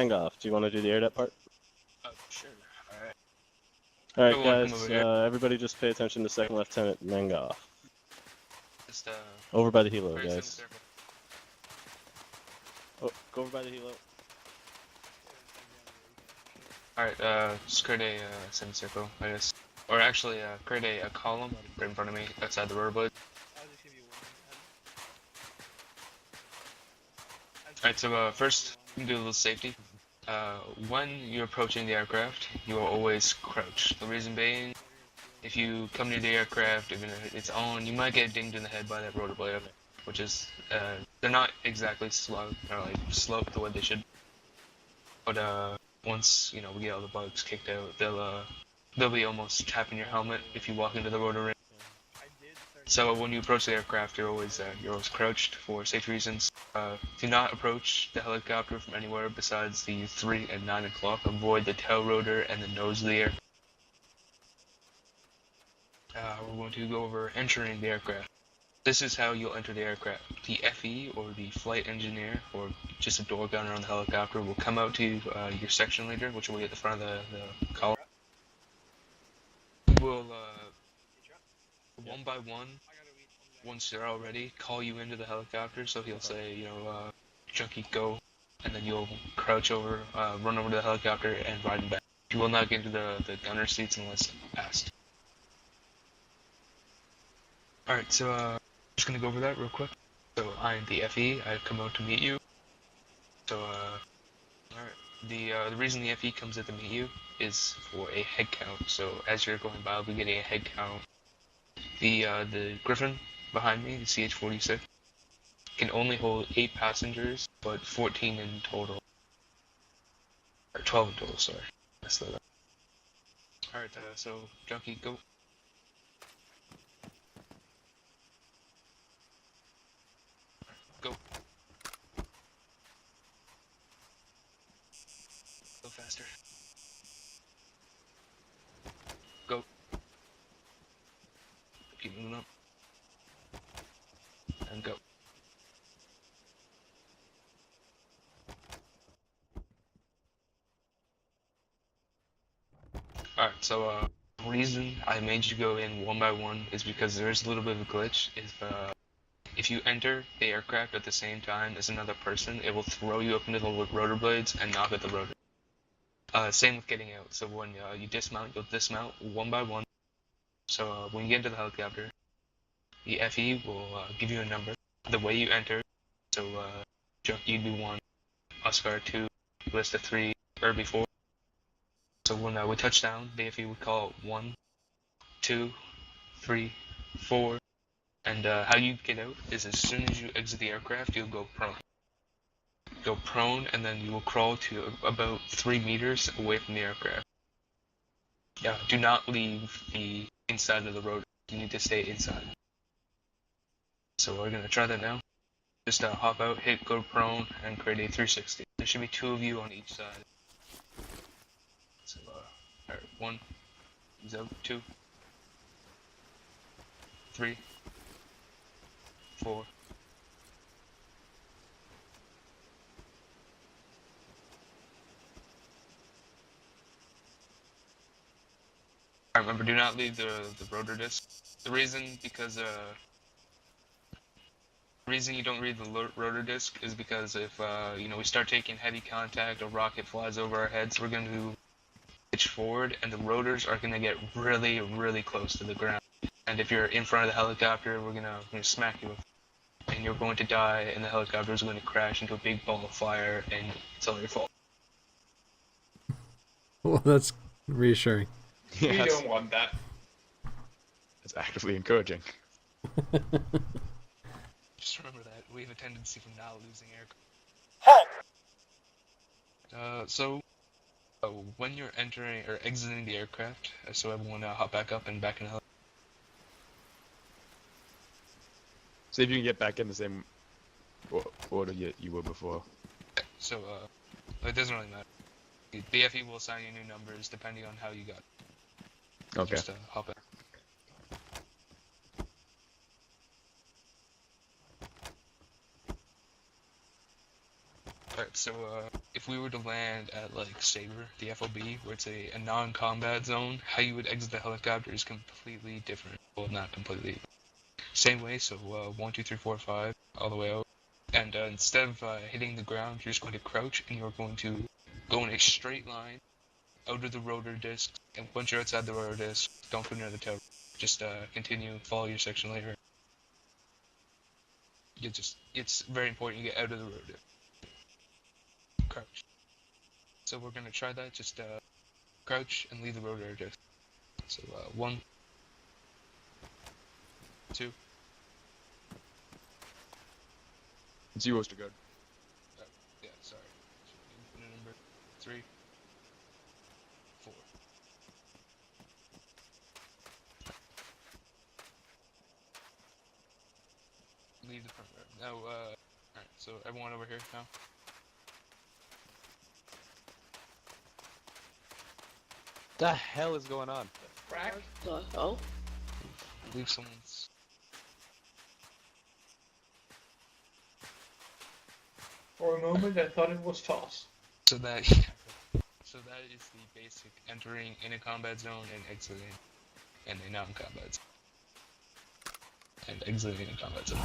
Mangoff. Do you want to do the air depth part? Oh, sure. Alright. Alright, Everyone come guys, over here. everybody just pay attention to Second Lieutenant Mangoff. Just, Over by the helo, square guys. semicircle. Oh, go over by the helo. Alright, just create a semicircle, I guess. Or actually, create a column right in front of me outside the rotor blade. Alright, so first, we can do a little safety. When you're approaching the aircraft, you will always crouch. The reason being, if you come near the aircraft, even if it's on, you might get dinged in the head by that rotor blade, which is, they're not exactly slow, or like sloped the way they should. But once, you know, we get all the bugs kicked out, they'll be almost tapping your helmet if you walk into the rotor ring. So when you approach the aircraft, you're always crouched for safety reasons. Do not approach the helicopter from anywhere besides the 3 and 9 o'clock. Avoid the tail rotor and the nose of the air. We're going to go over entering the aircraft. This is how you'll enter the aircraft. The FE, or the flight engineer, or just a door gunner on the helicopter, will come out to your section leader, which will be at the front of the column. Will one by one, once they're all ready, call you into the helicopter. So he'll say, you know, Junkie, go, and then you'll crouch over, run over to the helicopter, and ride him back. You will not get into the gunner seats unless asked. Alright, so just gonna go over that real quick. So I'm the FE, I've come out to meet you. So alright, the reason the FE comes out to meet you is for a head count. So as you're going by, I'll be getting a head count. The Griffin behind me, the CH-46, can only hold 8 passengers, but 14 in total. Or 12 in total, sorry. Alright, so Junkie, go. Go. Go faster. Go. Keep moving up. And go. Alright, so reason I made you go in one by one is because there's a little bit of a glitch. If you enter the aircraft at the same time as another person, it will throw you up into the rotor blades and knock at the rotor. Same with getting out. So when you dismount, you'll dismount one by one. So when you get into the helicopter, the FE will give you a number. The way you enter, so Junkie would be 1, Oscar 2, Lista 3, Irby 4. So when we touch down, the FE would call 1, 2, 3, 4. And how you get out is as soon as you exit the aircraft, you'll go prone. Go prone, and then you will crawl to about 3 meters away from the aircraft. Yeah, do not leave the inside of the rotor. You need to stay inside. So we're gonna try that now. Just hop out, hit go prone, and create a 360. There should be 2 of you on each side. So, alright, 1, he's out, 2, 3, 4. Alright, remember, do not leave the rotor disc. The reason you don't read the rotor disc is because if you know, we start taking heavy contact, a rocket flies over our heads, we're going to pitch forward, and the rotors are going to get really, really close to the ground. And if you're in front of the helicopter, we're gonna smack you, and you're going to die, and the helicopter is going to crash into a big ball of fire, and it's all your fault. Well, that's reassuring. Yes. We don't want that. It's actively encouraging. Just remember that we have a tendency for not losing air. So when you're entering or exiting the aircraft, so everyone hop back up and back in the helicopter. See if you can get back in the same order you were before. So it doesn't really matter. The BFE will assign you new numbers depending on how you got. Okay. Just hop in. Alright, so if we were to land at like Saber, the FOB, where it's a non-combat zone, how you would exit the helicopter is completely different. Well, not completely. Same way, so 1, 2, 3, 4, 5, all the way out. And instead of hitting the ground, you're just going to crouch and you're going to go in a straight line out of the rotor disc. And once you're outside the rotor disc, don't go near the tower. Just continue, follow your section later. It's very important you get out of the rotor. Crouch. So we're gonna try that, just crouch and leave the rotor disc. So 1, 2, Zero's to go. yeah, sorry. Number 3, 4. Leave the front row. Now, alright, so everyone over here now. The hell is going on? Frack? The hell? Leave someone's. For a moment, I thought it was toss. So that, so that is the basic entering in a combat zone and exiting in a non-combat zone. And exiting in a combat zone.